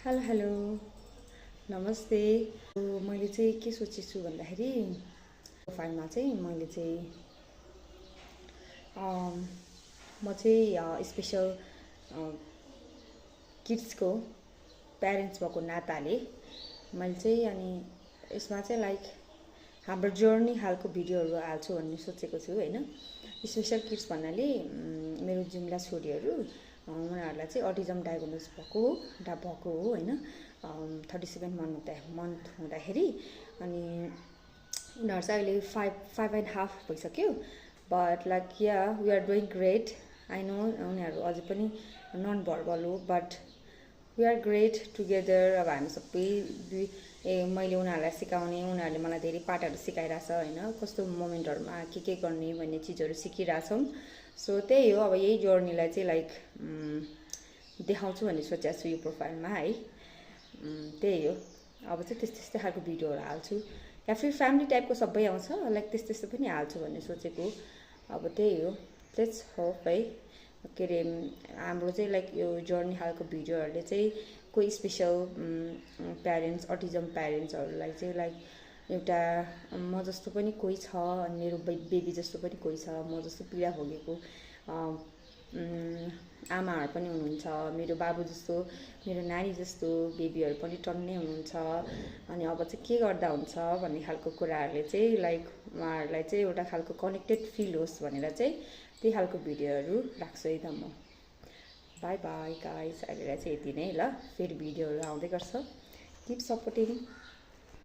Hello hello नमस्ते। मैले चाहिँ के सोचेछु भन्दाखेरि प्रोफाइलमा चाहिँ मैले चाहिँ म चाहिँ स्पेसल किड्सको प्यारेन्ट्स भएको नाताले मैले चाहिँ अनि यसमा चाहिँ लाइक हाम्रो जर्नी खालको भिडियोहरू हाल्छु भन्ने सोचेको छु होइन। स्पेसल किड्स भन्नाले मेरो जुम्ला छोरीहरू उनीहरूलाई चाहिँ अटिजम डायग्नोज भएको हो होइन। 37 मन्थ हुँदाखेरि अनि उनीहरू चाहिँ अहिले 5.5 भइसक्यो। But like we are doing great. I know उनीहरू अझै पनि नन भर्बल हो but we are great together. अब हामी सबै मैले उनीहरूलाई सिकाउने, उनीहरूले मलाई धेरै पाठहरू सिकाइरहेछ होइन, कस्तो मोमेन्टहरूमा के गर्ने भन्ने चिजहरू सिकिरहेछौँ। सो त्यही हो, अब यही जर्नीलाई चाहिँ लाइक देखाउँछु भन्ने सोचेको छु यो प्रोफाइलमा है। त्यही हो, अब चाहिँ त्यस्तै खालको भिडियोहरू हाल्छु या फिर फ्यामिली टाइपको सबै आउँछ लाइक त्यस्तो पनि हाल्छु भन्ने सोचेको। अब त्यही हो, लेट्स होप है। के अरे हाम्रो चाहिँ लाइक यो जर्नी खालको भिडियोहरूले चाहिँ कोही स्पेसल प्यारेन्ट्स अटिजम प्यारेन्ट्सहरूलाई चाहिँ लाइक एउटा म जस्तो पनि कोही छ अनि मेरो बेबी जस्तो पनि कोही छ, म जस्तो पीडा भोगेको आमाहरू पनि हुनुहुन्छ, मेरो बाबु जस्तो मेरो नानी जस्तो बेबीहरू पनि टन्नै हुनुहुन्छ। अनि अब चाहिँ के गर्दा हुन्छ भन्ने खालको कुराहरूले चाहिँ लाइक उहाँहरूलाई चाहिँ एउटा खालको कनेक्टेड फिल होस् भनेर चाहिँ त्यही खालको भिडियोहरू राख्छु है त म। बाई बाई गाइस, अहिलेलाई चाहिँ यति नै ल। फेरि भिडियोहरू आउँदै गर्छ, किप सपोर्टिङ।